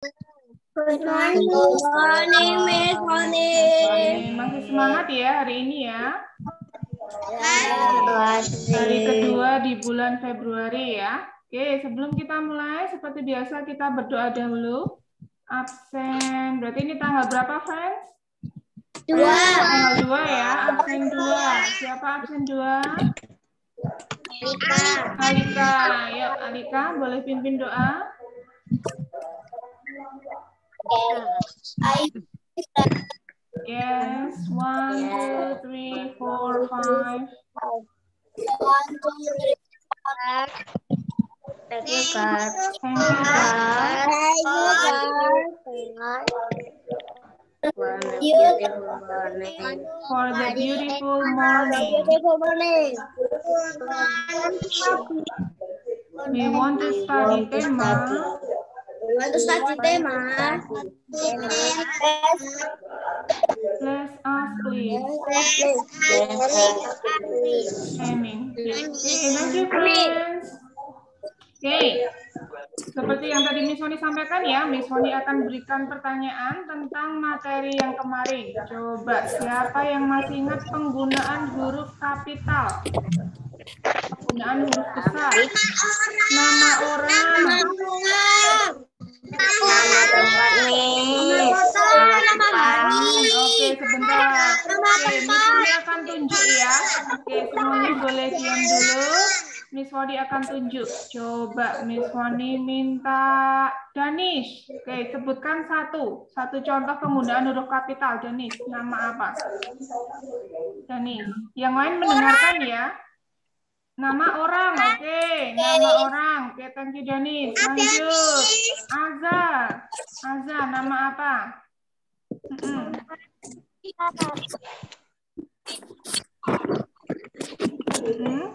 Good morning, Miss Moni. Masih semangat ya hari ini ya? Hari Hari kedua di bulan Februari ya. Oke, sebelum kita mulai, seperti biasa kita berdoa dahulu. Absen, berarti ini tanggal berapa, friends? 2. Tanggal 2 ya, absen 2. Siapa absen 2? Alika. Yuk, Alika, boleh pimpin doa? Yes, 1, 2, 3, 4, 5. Thank you, God. Thank you, God. For the beautiful morning. We want to study tema. Bless us, please. Amen. Okay, thank you, friends. Oke, seperti yang tadi Miss Woni sampaikan ya, Miss Woni akan berikan pertanyaan tentang materi yang kemarin. Coba, siapa yang masih ingat penggunaan huruf kapital? Penggunaan huruf besar. Nama orang. Nama tempat nih. Nama hari. Oke, sebentar. Oke, Miss Woni akan tunjuk ya. Oke, semuanya boleh diam dulu. Miss Woni akan tunjuk. Coba Miss Woni minta Danish. Oke, sebutkan satu contoh penggunaan huruf kapital. Danish, nama apa? Danish. Yang lain mendengarkan ya. Nama orang, oke. Nama orang, oke. Thank you, Danish. Lanjut. Azza, nama apa?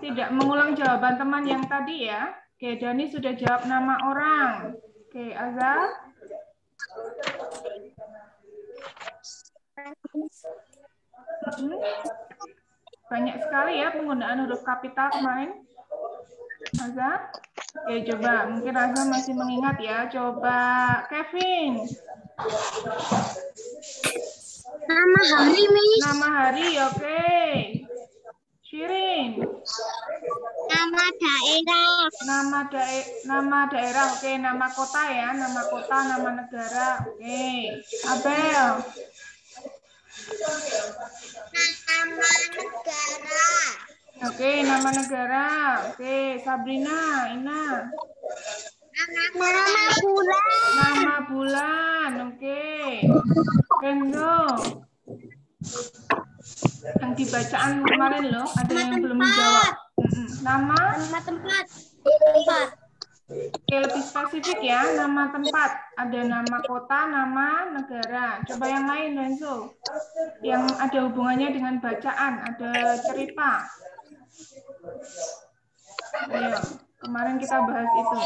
Tidak mengulang jawaban teman yang tadi ya. Oke, Dani sudah jawab nama orang. Oke, Azza. Banyak sekali ya penggunaan huruf kapital kemarin. Azza. Oke, coba. Mungkin Azza masih mengingat ya. Coba Kevin. Nama hari, Miss. Nama hari, oke. Shirin. Nama daerah. Nama daerah, oke. Nama kota ya, nama kota, nama negara, oke. Abel. Nama negara. Oke, nama negara, oke. Sabrina, Ina. Nama bulan. Nama bulan, oke. Kenzo. Yang dibacaan kemarin loh, ada yang belum menjawab. Nama tempat. Oke, lebih spesifik ya, nama tempat. Ada nama kota, nama negara. Coba yang lain, Renzo. Yang ada hubungannya dengan bacaan, ada cerita. Ayo, kemarin kita bahas itu.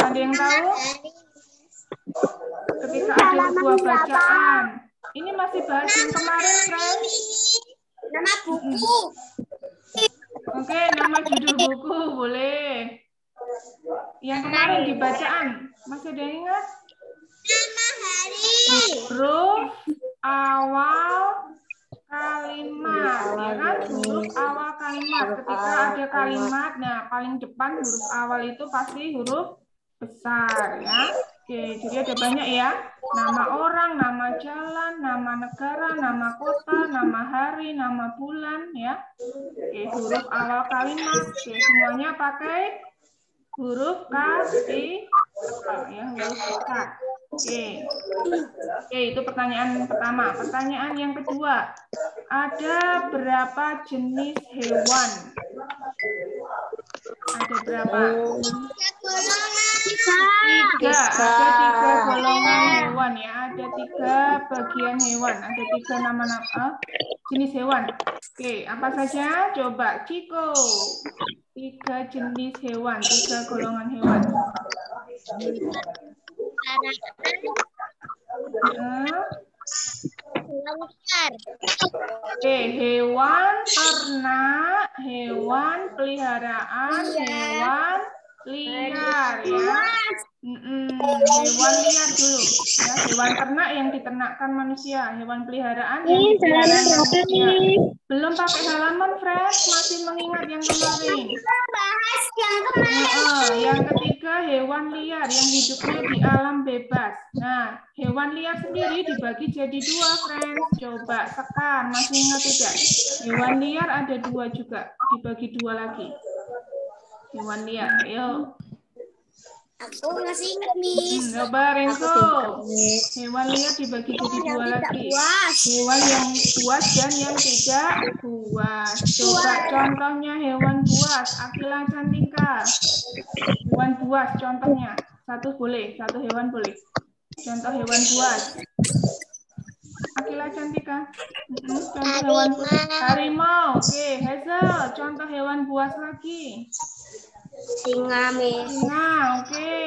Ada yang tahu? Ketika ada sebuah bacaan. Ini masih bahas yang kemarin, friends. Nama buku. Oke, nama judul buku boleh. Yang kemarin di bacaan, masih ada yang ingat? Nama hari. Huruf awal kalimat, ya kan? Huruf awal kalimat. Ketika ada kalimat, nah paling depan huruf awal itu pasti huruf besar, ya. Oke, jadi ada banyak ya. Nama orang, nama jalan, nama negara, nama kota, nama hari, nama bulan, ya. Oke, huruf awal kalimat. Oke, semuanya pakai huruf kapital, ya, huruf besar. Oke. Oke, itu pertanyaan pertama. Pertanyaan yang kedua. Ada berapa jenis hewan? Ada berapa? Tiga. Ada 3 golongan hewan ya. Ada 3 bagian hewan. Ada 3 nama-nama jenis hewan. Oke, apa saja? Coba Ciko. 3 jenis hewan, 3 golongan hewan. Oke, hewan ternak, hewan peliharaan, hewan liar ya. Hewan liar dulu ya, hewan ternak yang diternakkan manusia, hewan peliharaan yang dipelihara manusia. Belum pakai halaman, Fred, masih mengingat yang kemarin. Bahas yang kemarin. Yang ketiga hewan liar yang hidupnya di alam bebas. Nah, hewan liar sendiri dibagi jadi dua, friends. Coba Sekar, masih ingat tidak? Hewan liar ada dua juga, dibagi dua lagi. Hewan liar, ayo. Aku masih ingat, Miss. Coba Renzo. Hewan liar dibagi jadi dua lagi. Hewan yang buas dan yang tidak buas. Coba contohnya hewan buas. Akila Cantika. Hewan buas contohnya. Satu boleh, satu hewan boleh. Contoh hewan buas. Akila Cantika. Contoh hewan buas. Harimau. Oke, Hazel. Contoh hewan buas lagi. Singa, Miss. Singa, oke.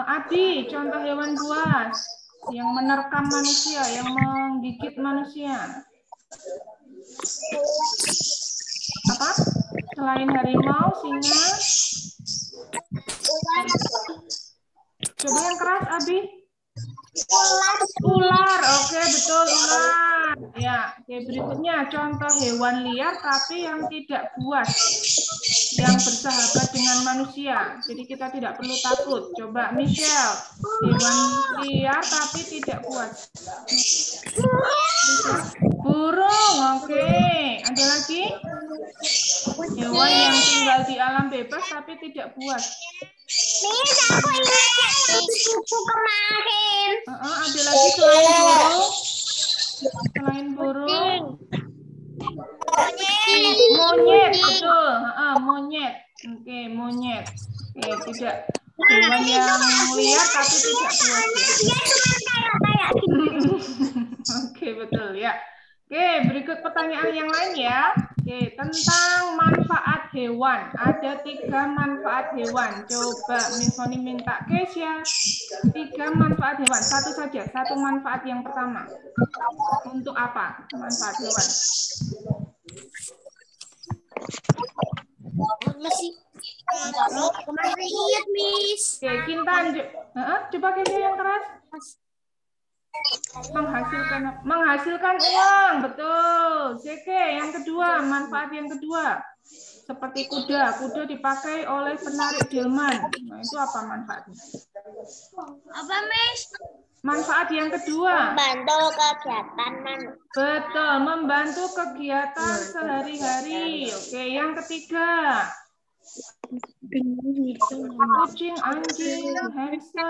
Adi, contoh hewan buas yang menerkam manusia, yang menggigit manusia. Apa? Selain harimau, singa. Coba yang keras, Abi. Ular, oke, betul, ular. Ya, oke, berikutnya contoh hewan liar tapi yang tidak buas, yang bersahabat dengan manusia. Jadi kita tidak perlu takut. Coba Michelle, hewan liar tapi tidak buas. Burung, oke. Ada lagi? Hewan yang tinggal di alam bebas tapi tidak buas. Miss, aku ingat yang buku kemarin. Ada lagi selain burung? Selain burung? Monyet, betul. Monyet. Oke, monyet. Oke, tidak hewan yang liar tapi tidak buas. Dia cuma kayak Oke, betul ya. Oke, berikut pertanyaan yang lain ya. Oke, tentang manfaat hewan. Ada 3 manfaat hewan. Coba Miss Sony minta Kesya 3 manfaat hewan. Satu saja, satu manfaat yang pertama. Untuk apa manfaat hewan? masih ingat, Miss. Oke, Kintan. Coba Kesya yang keras. Menghasilkan uang, betul. Zeke, yang kedua, manfaat yang kedua. Seperti kuda dipakai oleh penarik delman. Nah, itu apa manfaatnya? Apa, Miss? Manfaat yang kedua. Membantu kegiatan Betul, membantu kegiatan sehari-hari. Oke, yang ketiga. Kucing, anjing, hamster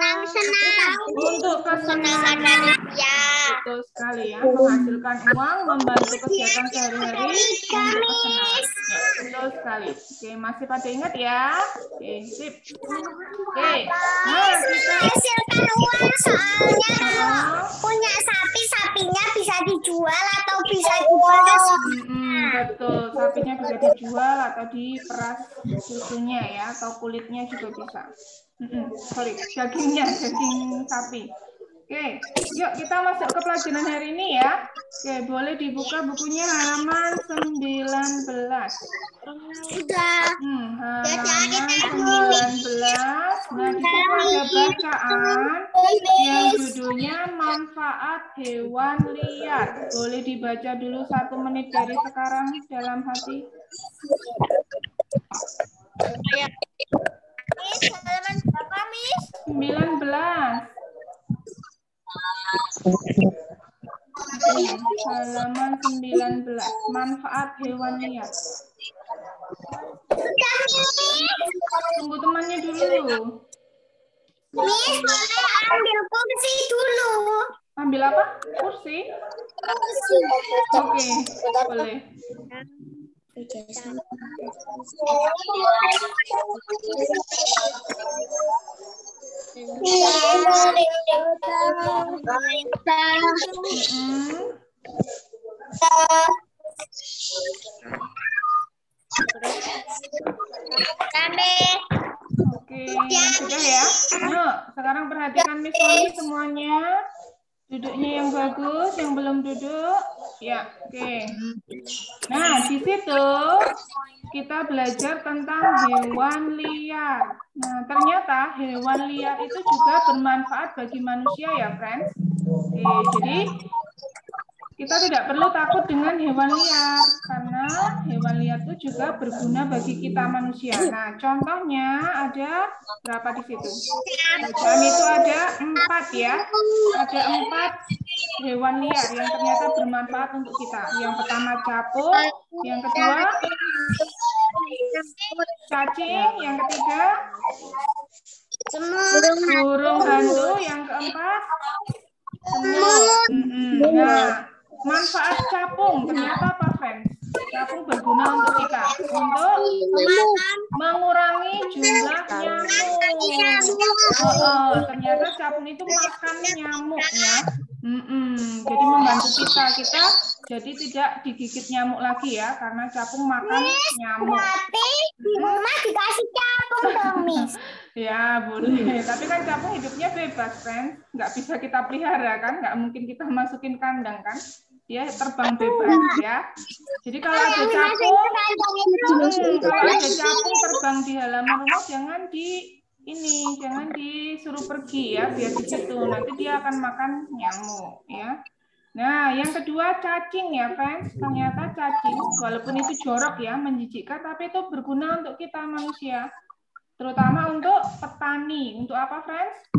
untuk kesenangan manusia. Betul sekali ya, menghasilkan uang, membantu kegiatan sehari-hari untuk kesenangan. Ya, betul sekali. Oke, masih pada ingat ya? Oke, sip. Oke, nah kita menghasilkan uang soalnya kalau punya sapi, sapinya bisa dijual atau bisa diperas. Betul, sapinya bisa dijual atau diperas susunya ya, atau kulitnya juga bisa. Sorry, daging sapi. Oke, yuk kita masuk ke pelajaran hari ini ya. Oke, boleh dibuka bukunya halaman 19. Udah. Halaman 19. Nah, di situ ada bacaan yang judulnya manfaat hewan liar. Boleh dibaca dulu 1 menit dari sekarang dalam hati. Miss, halaman berapa, Miss? 19. Halaman 19. Manfaat hewan liar. Sudah, Miss. Tunggu temannya dulu. Miss, boleh ambil kursi dulu. Ambil apa? Kursi? Oke, boleh. Oke, sudah ya. Yuk, sekarang perhatikan Miss Sony semuanya. Duduknya yang bagus, yang belum duduk. Ya, oke. Nah, di situ kita belajar tentang hewan liar. Nah, ternyata hewan liar itu juga bermanfaat bagi manusia ya, friends. Oke, jadi kita tidak perlu takut dengan hewan liar, karena hewan liar itu juga berguna bagi kita manusia. Nah, contohnya ada berapa di situ? Bacaan itu ada 4 ya. Ada 4 hewan liar yang ternyata bermanfaat untuk kita. Yang pertama capung, yang kedua cacing, yang ketiga burung hantu, yang keempat semut. Nah, manfaat capung ternyata apa, friends? Capung berguna untuk kita, untuk mengurangi jumlah nyamuk. Ternyata capung itu makan nyamuk ya. Jadi membantu kita jadi tidak digigit nyamuk lagi ya, karena capung makan nyamuk. Berarti di rumah dikasih capung dong, Miss. Ya boleh, tapi kan capung hidupnya bebas, friends. Nggak bisa kita pelihara kan, nggak mungkin kita masukin kandang kan. Dia terbang bebas ya. Jadi kalau ada capung, terbang di halaman rumah jangan disuruh pergi ya, biar di situ nanti dia akan makan nyamuk ya. Nah, yang kedua cacing ya, friends. Ternyata cacing walaupun itu jorok ya, menjijikkan, tapi itu berguna untuk kita manusia. Terutama untuk petani. Untuk apa, friends?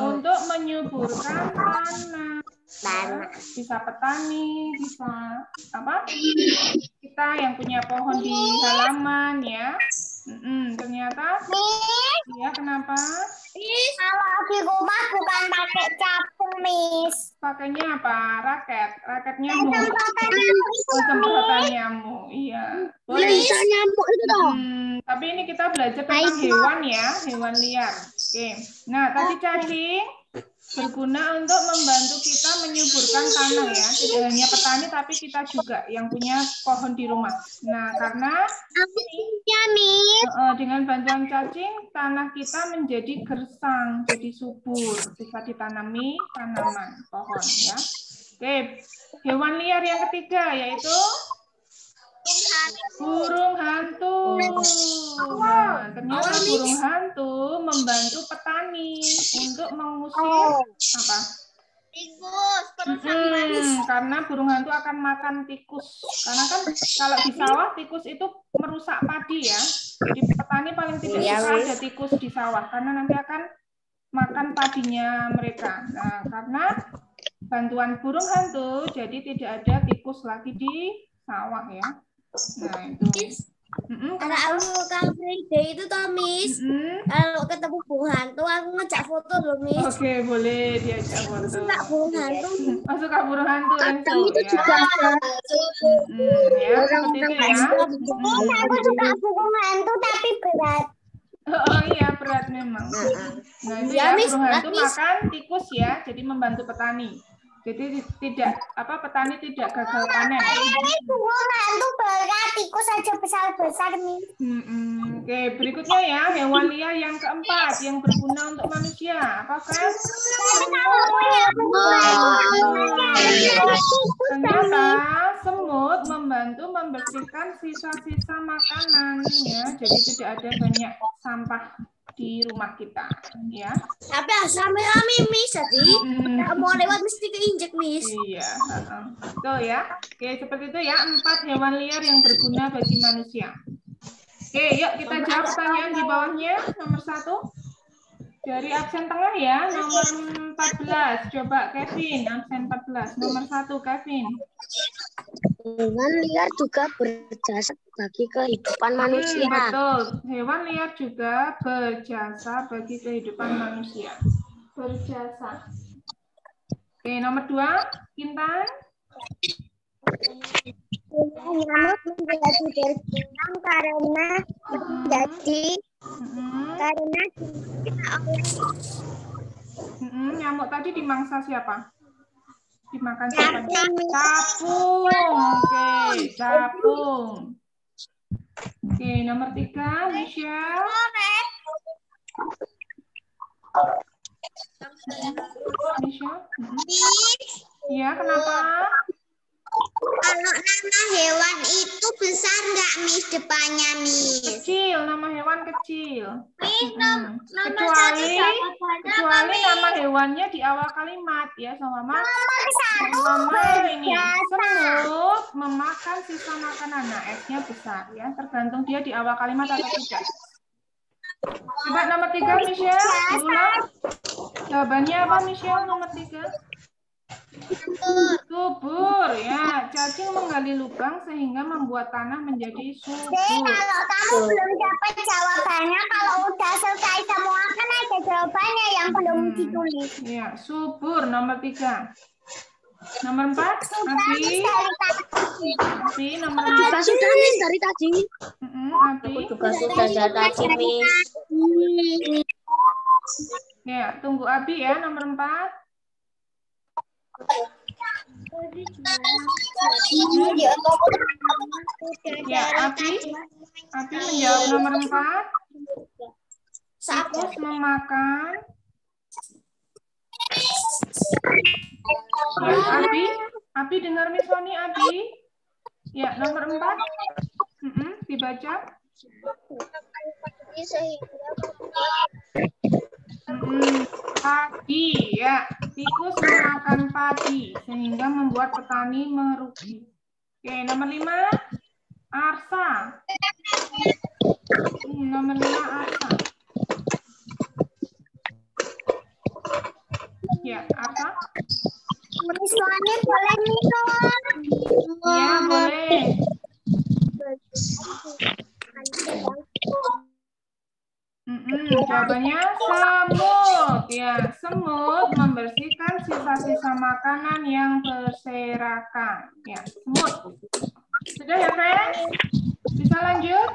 Untuk menyuburkan tanah. Bisa petani, bisa apa? Kita yang punya pohon di halaman ya. Ternyata ya, kenapa? Kalau di rumah bukan pakai capung, Miss. Pakainya apa? Raket nyamuk. Semprotan nyamuk. Iya. Boleh. Nyamuk itu dong. Tapi ini kita belajar tentang hewan ya, hewan liar. Oke. Nah, tadi cacing berguna untuk membantu kita menyuburkan tanah ya. Tidak hanya petani, tapi kita juga yang punya pohon di rumah. Nah, karena dengan bantuan cacing, tanah kita menjadi gersang, jadi subur, bisa ditanami tanaman, pohon ya. Oke, hewan liar yang ketiga yaitu burung hantu. Nah, ternyata burung hantu membantu petani untuk mengusir apa? Tikus. Karena burung hantu akan makan tikus. Karena kan kalau di sawah tikus itu merusak padi ya. Jadi petani paling tidak suka ada tikus di sawah karena nanti akan makan padinya mereka. Nah, karena bantuan burung hantu jadi tidak ada tikus lagi di sawah ya. Nah, itu. Kalau aku Friday itu toh, Miss. Kalau ketemu burung hantu aku ngejak foto loh, Miss. Oke, boleh diajak foto. Suka burung hantu. Suka burung hantu Renzo itu ya. juga Ya, seperti itu ya. Aku suka burung hantu tapi berat. Oh iya, berat memang. Nah, itu ya, burung hantu makan tikus ya, jadi membantu petani. Jadi petani tidak gagal panen. Ini burung hantu berat, tikus aja besar-besar nih. Oke, berikutnya ya, hewan liar yang keempat yang berguna untuk manusia. Apa, friends? Ternyata semut membantu membersihkan sisa-sisa makanan ya, jadi tidak ada banyak sampah di rumah kita ya. Tapi harus rame-rame, Miss. Jadi mau lewat mesti keinjek, Miss. Iya, betul ya. Oke, seperti itu ya, 4 hewan liar yang berguna bagi manusia. Oke, yuk kita jawab pertanyaan di bawahnya. Nomor 1 dari absen tengah ya, nomor 14. Coba Kevin, absen 14. Nomor 1 Kevin. Hewan liar juga berjasa bagi kehidupan manusia. Betul, hewan liar juga berjasa bagi kehidupan manusia. Berjasa. Oke, nomor 2, Kintan. Nyamuk menjadi berguna karena nyamuk tadi dimangsa siapa? Dimakan siapa? Capung. Oke, capung. Oke, nomor 3, Michelle. Michelle? Miss, Iya, kenapa? kalau nama hewan itu besar nggak Miss depannya Miss? Kecil, nama hewan kecil. Miss, Kecuali nama hewannya di awal kalimat ya, sama ini. Semut memakan sisa makanan. Nah, S-nya besar ya, tergantung dia di awal kalimat atau tidak. Coba nomor 3, Michelle, diulang. Jawabannya apa, Michelle, nomor 3? Subur ya, cacing menggali lubang sehingga membuat tanah menjadi subur. Kalau kamu belum dapat jawabannya, kalau udah selesai semua kan ada jawabannya yang belum ditulis. Ya, subur nomor 3. Nomor 4, Abi. Abi nomor 4. Sudah Miss dari tadi. Abi. Aku juga sudah dari tadi Miss. Ya, tunggu Abi ya nomor 4. Ya, Abi menjawab nomor 4. Tikus memakan. Ya, Abi dengar Miss Sony, Abi. Ya, nomor 4. Dibaca. Padi, ya. Tikus memakan padi sehingga membuat petani merugi. Oke, nomor 5. Arsa. Nomor 5 Arsa. Ya, Arsa. Misalnya boleh minum. Ya, boleh. Jawabannya semut. Ya, semut membersihkan sisa-sisa makanan yang berserakan. Ya, semut. Sudah ya, friends? Bisa lanjut?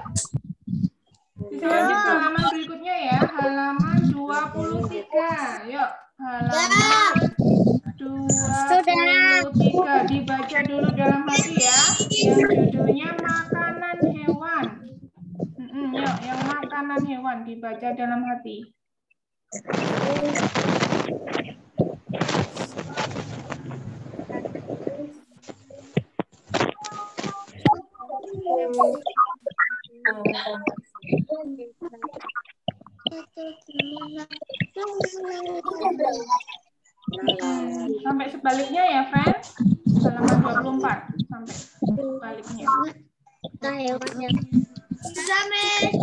Bisa lanjut ke halaman berikutnya ya. Halaman 23. Yuk, halaman 23. Dibaca dulu dalam hati ya. Yang judulnya makanan hewan. Yuk, yang makanan hewan dibaca dalam hati. Sampai sebaliknya ya, friends. Halaman 24 sampai sebaliknya. Sudah, Miss.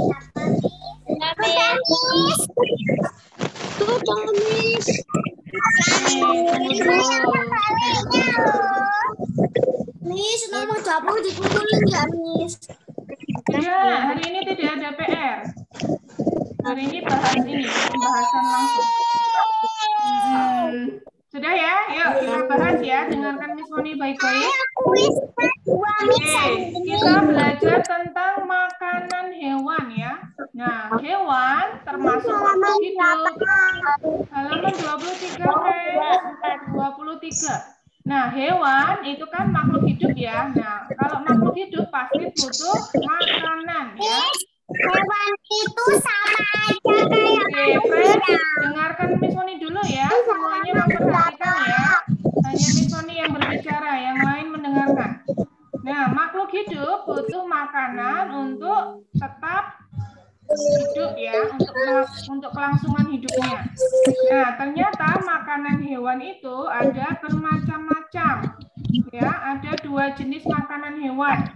Tuh, Miss. Miss, nomor 20 dikumpulin nggak, Miss? Ya, hari ini tidak ada PR. Hari ini bahas ini, pembahasan langsung. Sudah ya? Yuk kita bahas ya. Dengarkan Miss Moni baik-baik. Oke, kita belajar tentang makanan hewan ya. Nah, hewan termasuk makhluk hidup. Halaman 23, friends. 23. Nah, hewan itu kan makhluk hidup ya. Nah, kalau makhluk hidup pasti butuh makanan ya. Hewan itu sama aja kayak manusia. Dengarkan Miss Moni dulu ya. Semuanya memperhatikan ya. Hanya Miss Moni yang berbicara, yang lain mendengarkan. Nah, makhluk hidup butuh makanan untuk tetap hidup ya, untuk kelangsungan hidupnya. Nah, ternyata makanan hewan itu ada bermacam-macam. Ya, ada 2 jenis makanan hewan.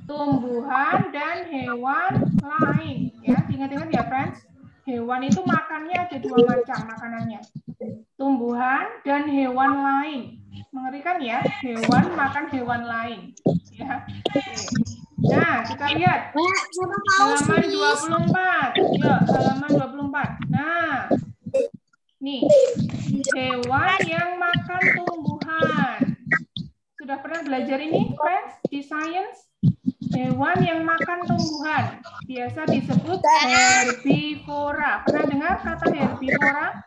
Tumbuhan dan hewan lain. Ya, ingat-ingat ya, friends. Hewan itu makannya ada 2 macam makanannya. Tumbuhan dan hewan lain. Mengerikan ya, hewan makan hewan lain. Ya. Nah, kita lihat halaman 24. Yuk, halaman 24. Nah, nih, hewan yang makan tumbuhan. Sudah pernah belajar ini, friends, di science? Hewan yang makan tumbuhan. Biasa disebut herbivora. Pernah dengar kata herbivora?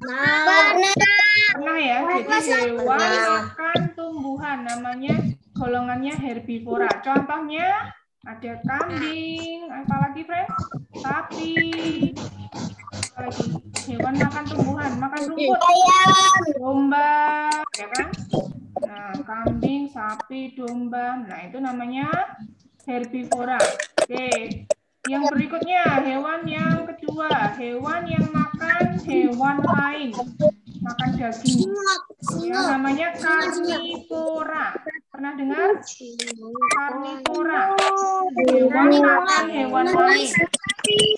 Pernah ya? Jadi hewan makan tumbuhan. Namanya golongannya herbivora. Contohnya ada kambing, apalagi friends? Sapi. Apalagi hewan makan tumbuhan. makan rumput. Domba, ya kan? Nah, kambing, sapi, domba. Nah, itu namanya herbivora. Oke. Yang berikutnya, hewan yang kedua. Hewan yang makan hewan lain. Makan daging. Ya, namanya karnivora. Pernah dengar? Karnivora. Hewan makan hewan lain.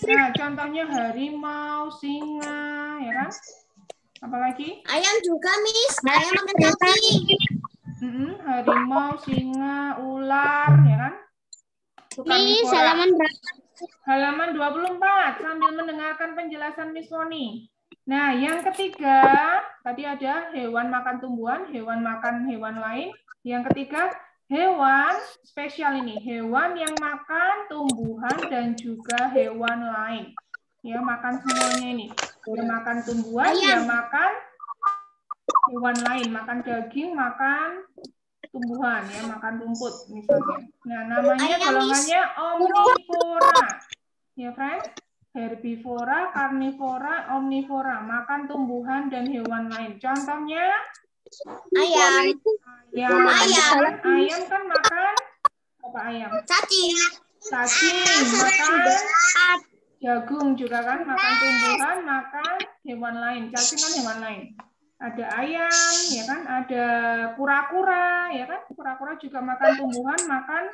Nah, contohnya harimau, singa, ya kan? Apalagi? Ayam juga, Miss. Ayam makan daging. Harimau, singa, ular, ya kan? Miss, halaman berapa? Halaman 24, sambil mendengarkan penjelasan Miss Moni. Nah, yang ketiga, tadi ada hewan makan tumbuhan, hewan makan hewan lain. Yang ketiga, hewan spesial ini, hewan yang makan tumbuhan dan juga hewan lain. Ya, makan semuanya ini. Dia makan tumbuhan, dia makan hewan lain, makan daging, makan tumbuhan, ya, makan rumput misalnya. Nah, namanya golongannya omnivora. Ya, friends? Herbivora, karnivora, omnivora, makan tumbuhan dan hewan lain. Contohnya Ayam. Ayam kan makan apa ayam? Cacing. Makan jagung juga kan, makan tumbuhan, makan hewan lain. Cacing kan hewan lain. Ada ayam, ya kan? Ada kura-kura, ya kan? Kura-kura juga makan tumbuhan, makan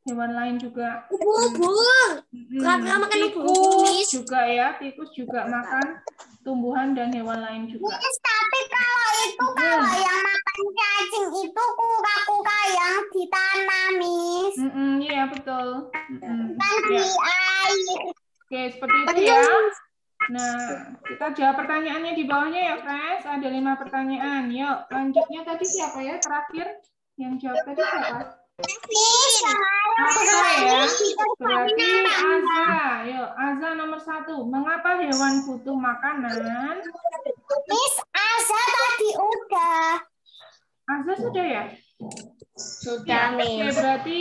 hewan lain juga. Ubur. Tikus juga ya, tikus juga makan tumbuhan dan hewan lain juga. Tapi kalau itu kalau yang makan cacing itu kura-kura yang ditanam, Miss. Iya betul. Kan di air. Oke, seperti itu ya. Nah, kita jawab pertanyaannya di bawahnya ya, friends. Ada 5 pertanyaan. Yuk, lanjutnya tadi siapa ya? Terakhir yang jawab tadi siapa? Azza ya. Berarti Azza. Yuk, Azza nomor 1. Mengapa hewan butuh makanan? Miss, Azza tadi udah. Azza sudah ya? Sudah, Oke, Miss. berarti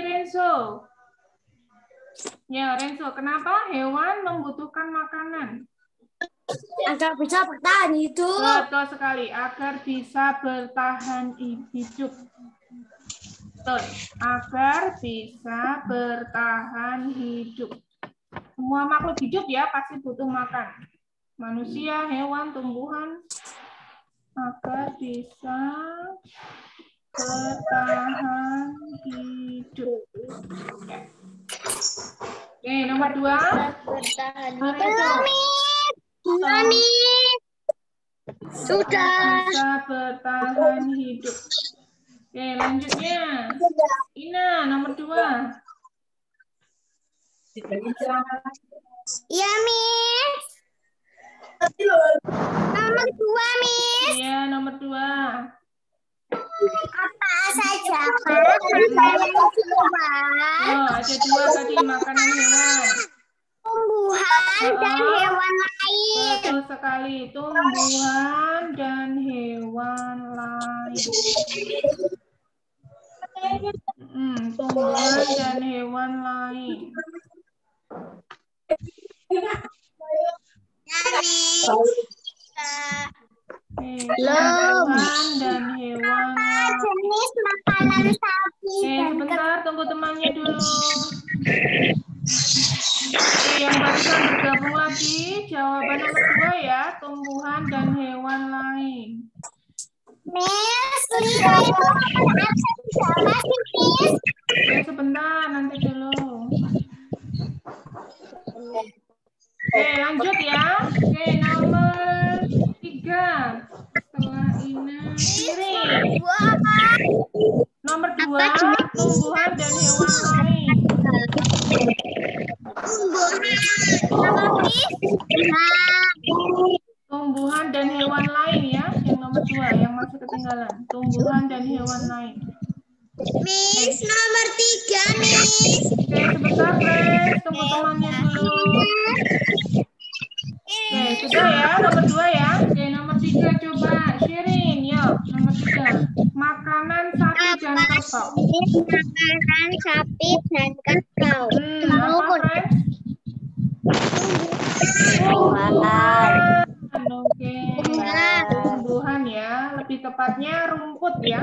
Renzo. Ya, Renzo, kenapa hewan membutuhkan makanan? Agar bisa bertahan hidup. Betul sekali, agar bisa bertahan hidup. Betul, agar bisa bertahan hidup. Semua makhluk hidup ya pasti butuh makan. Manusia, hewan, tumbuhan, agar bisa bertahan hidup. Ya. Oke, nomor 2. Sudah. Bisa bertahan hidup. Oke, lanjutnya. Ina, nomor 2. Iya, Miss. Nomor 2, Miss. Iya, nomor 2. Apa saja, Pak? Oh, ada 2 tadi, makanan hewan. Tumbuhan dan hewan lain. Betul sekali, tumbuhan dan hewan lain. Tumbuhan dan hewan lain. Tumbuhan dan hewan lain. Jenis makanan sapi dan Sebentar, tunggu temannya dulu. Yang barusan bergabung lagi, jawaban nomor 2 ya, tumbuhan dan hewan lain. Miss, sudah Miss. Ya, sebentar, nanti dulu. Oke, lanjut ya. Oke, nomor 3. Setelah Ina kiri. Nomor 2, tumbuhan dan hewan lain. Tumbuhan dan hewan lain ya, yang nomor 2, yang masih ketinggalan. Tumbuhan dan hewan lain. Miss, nomor 3, Miss. Oke, sebentar, Fred. Tunggu temannya dulu. Oke, sudah ya, nomor 2 ya. Oke, nomor 3 coba sharing. Yuk, nomor 3. Makanan sapi dan kerbau. Makanan sapi dan kerbau. Apa, Fred? Tumbuhan. Oke. Tumbuhan ya, lebih tepatnya rumput ya.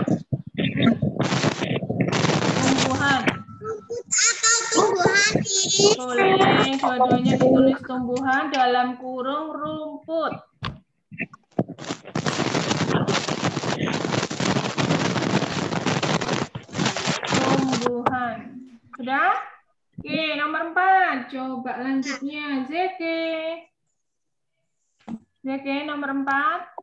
Tumbuhan. Rumput atau tumbuhan, Miss? Boleh, dua-duanya ditulis tumbuhan dalam kurung rumput. Tumbuhan. Sudah? Oke, nomor 4. Coba lanjutnya. Zeke. Zeke, nomor 4.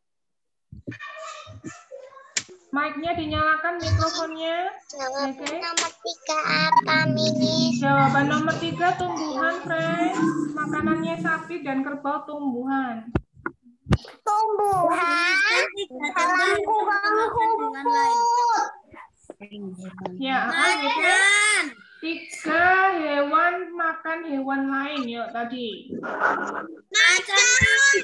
Mic-nya dinyalakan, mikrofonnya. Jawaban Zeke. nomor 3 apa, Miss? Jawaban nomor 3 tumbuhan, friends. Makanannya sapi dan kerbau tumbuhan. Tumbuhan dalam kurung rumput. Ya, Zeke. 3 hewan makan hewan lain yuk tadi. Macan.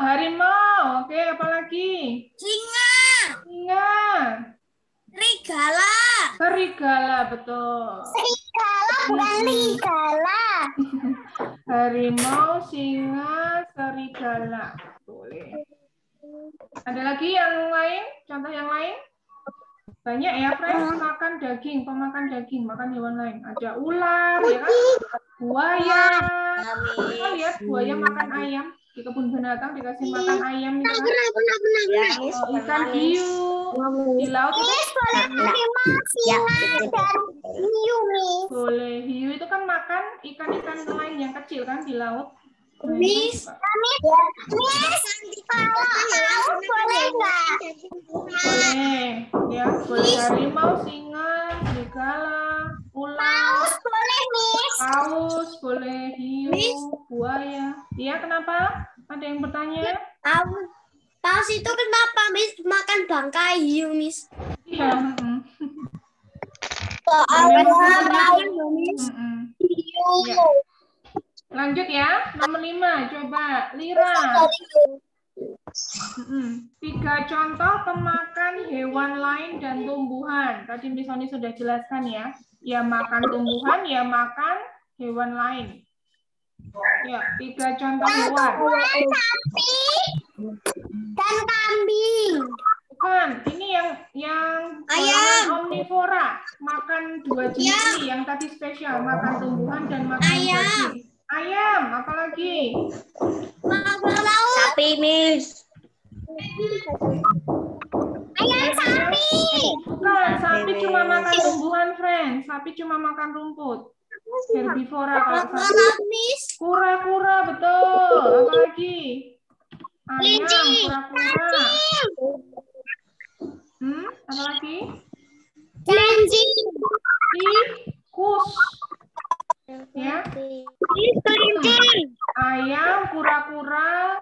Harimau. Oke, apalagi? Singa. Singa. Serigala. Serigala, betul. Serigala bukan serigala. Harimau, singa, serigala. Boleh. Ada lagi yang lain? Contoh yang lain? Banyak ya, friends. Makan daging, pemakan daging, makan hewan lain. Ada ular, ya kan? Buaya. Kita lihat buaya makan ayam. Di kebun binatang dikasih makan ayam itu kan. Ikan hiu. Di laut itu Miss, boleh harimau, singa, dan hiu, Miss. boleh. Hiu itu kan makan ikan-ikan lain yang kecil kan di laut. Nah, Miss, kalau mau boleh nggak? boleh, ya, boleh harimau, singa, serigala, ular, Paus boleh, Miss. paus, boleh hiu, buaya. Iya, kenapa? Ada yang bertanya? Paus itu kenapa, Miss? Makan bangkai hiu, Miss. Iya. Miss. Ya. Lanjut ya, nomor 5, coba Lira. 3 contoh pemakan hewan lain dan tumbuhan. Tadi Miss Sony sudah jelaskan ya. Ya makan tumbuhan, ya makan hewan lain. Ya, 3 contoh hewan. Sapi dan kambing. Bukan, ini yang golongan omnivora, makan 2 jenis ini yang tadi spesial, makan tumbuhan dan makan daging. Ayam, apalagi? Sapi, Miss. Ayam sapi. Bukan, sapi cuma makan tumbuhan, friend. Sapi cuma makan rumput. Herbivora kalau sapi. Miss. Kura-kura, betul. Apalagi? Ayam, kura-kura. Apalagi? Kelinci. Tikus. Ya. Ayam, kura-kura,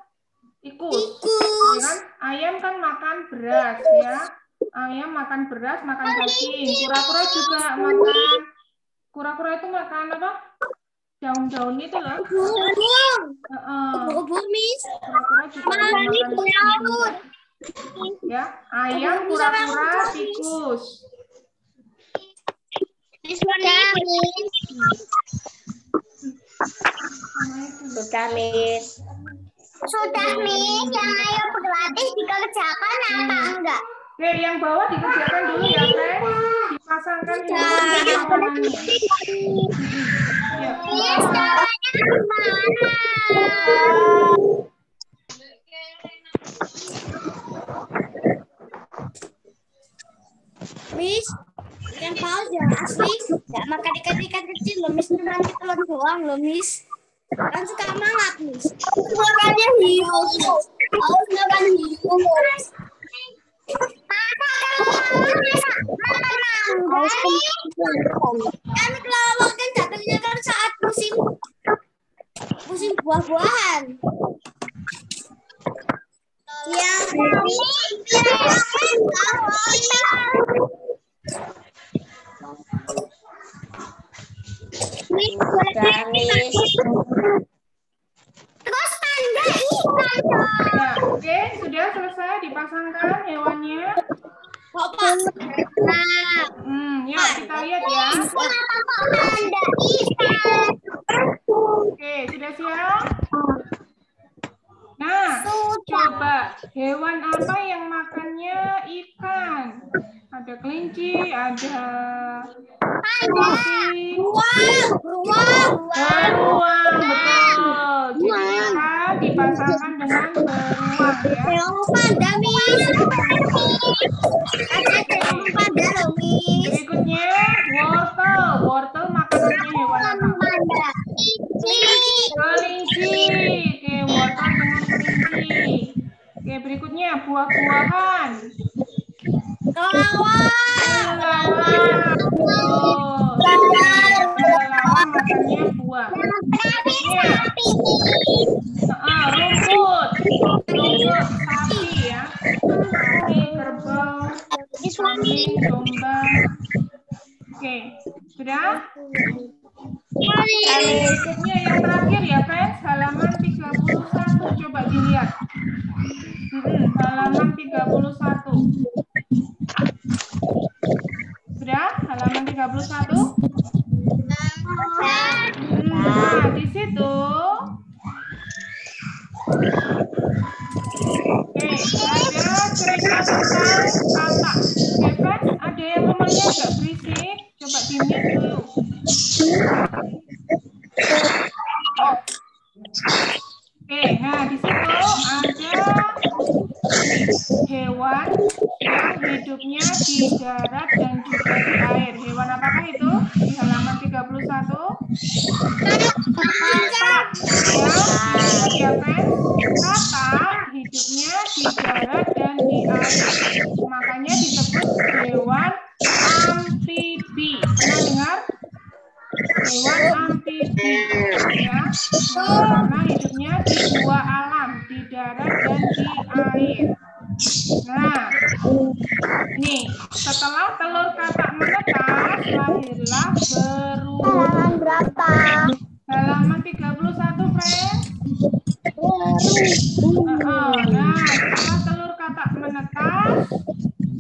tikus. Ya kan? Ayam kan makan beras ya. Ayam makan beras, makan daging. Kura-kura juga makan. Kura-kura itu makan apa? Daun-daun itu loh. Bubur, Miss. Kura-kura juga makan. Ya, ayam, kura-kura, tikus. Sudah, Miss. Sudah, Miss. Yang ayo berlatih dikerjakan apa enggak? Oke, yang bawah dikerjakan dulu ya, Fred. Dipasangkan ini makanannya. Ya. Miss, caranya gimana? Miss, ikan paus yang asli nggak makan ikan-ikan kecil loh, Miss. Cuma telur doang loh, Miss. Kan suka mangat, Miss. Makannya hiu. Paus makan hiu. Kan kelawar kan jatuhnya kan saat musim buah-buahan. Yang Sudah, Miss. terus tanda ikan dong. Ya, oke, sudah selesai dipasangkan hewannya. Ya, kita lihat ya. Kenapa kok tanda ikan? Oke, sudah siap? Nah, Coba, hewan apa yang makannya ikan? Ada kelinci, ada sapi, beruang, betul. Jadi ikan dipasangkan dengan beruang ya. Pada, Miss. Ada hewan pada loh, Miss. Berikutnya, wortel. Wortel makanannya hewan apa? Kelinci. Oke, wortel dengan kelinci. Oke, berikutnya buah-buahan. Kelelawar. Betul. Kelelawar makannya buah. Berikutnya, rumput. Rumput sapi ya. Sapi, kerbau, kambing, domba. Oke, sudah? Berikutnya yang terakhir ya, friends, halaman 31. Coba dilihat. Halaman 31. Sudah? Halaman 31? Nah, di situ. Oke, ada cerita tentang kata. Oke, friends, ada yang rumahnya agak berisik. Coba di-mute dulu. Oke, nah di situ ada hewan yang hidupnya di darat dan juga di air. Hewan apakah itu? Di halaman 31. Katak. Ya, friends. Katak hidupnya di darat dan di air. Makanya disebut hewan amfibi. Pernah dengar? Hewan amfibi ya, karena hidupnya di dua alam, di darat dan di air. Nah, nih setelah telur katak menetas, lahirlah berudu. Halaman berapa? Halaman 31, friends. Nah, setelah telur katak menetas,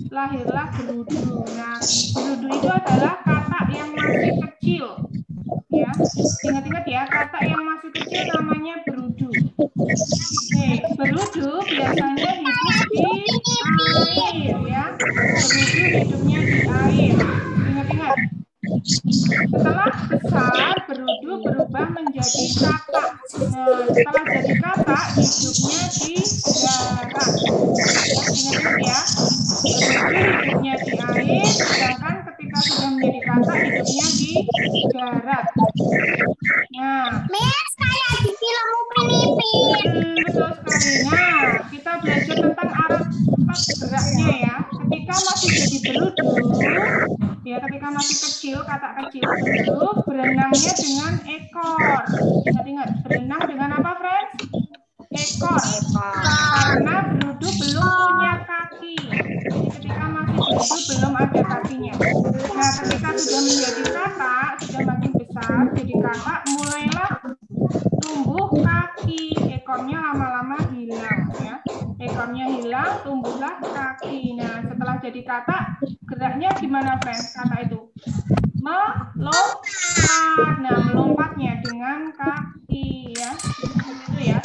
lahirlah berudu. Nah, berudu itu adalah katak yang masih kecil. Ya, ingat-ingat ya, katak yang masih kecil namanya berudu. Oke, berudu biasanya hidup di air ya. Berudu hidupnya di air. Ingat-ingat. Setelah besar, berudu berubah menjadi katak. Nah, setelah jadi katak, hidupnya di darat. Ya, ingat-ingat ya. Berudu hidupnya di air, sedangkan ketika sudah menjadi katak, hidupnya di darat. Nah, Miss, kayak di film Upin Ipin. betul sekali. Nah, kita belajar tentang arah geraknya ya. Ketika masih jadi berudu, ya ketika masih kecil, katak kecil, berudu berenangnya dengan ekor. Ingat-ingat, berenang dengan apa, friends? Ekor. Karena berudu belum punya kaki. Jadi ketika masih berudu belum ada kakinya. Nah, ketika sudah menjadi katak, sudah makin besar, jadi katak, mulailah tumbuh kaki. Ekornya lama-lama hilang ya. Ekornya hilang, tumbuhlah kaki. Nah, setelah jadi katak, geraknya gimana, friends? Katak itu melompat. Nah, melompatnya dengan kaki ya. Seperti itu ya.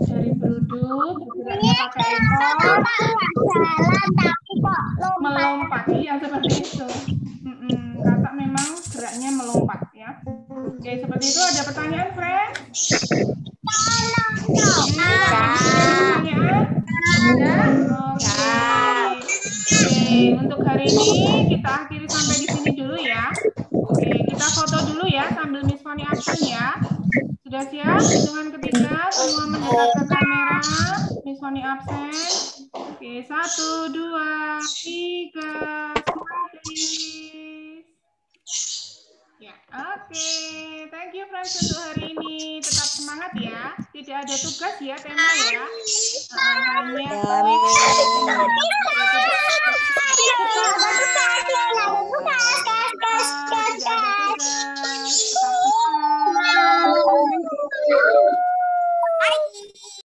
Dari berudu bergeraknya pakai ekor, Jalan tapi kok melompat. Iya, seperti itu. Katak memang geraknya melompat ya. Oke, seperti itu. Ada pertanyaan, friends? Pertanyaan? Ada? Oke, untuk hari ini kita akhiri sampai di sini dulu ya. Oke, kita foto dulu ya sambil Miss Fani absen ya. Sudah siap? Hitungan ketiga, semua mendekat ke kamera. Miss Fani absen. Oke, 1, 2, 3. Ya, oke. Thank you, friends, untuk hari ini. Tetap semangat ya. Tidak ada tugas ya, tema ya. Hanya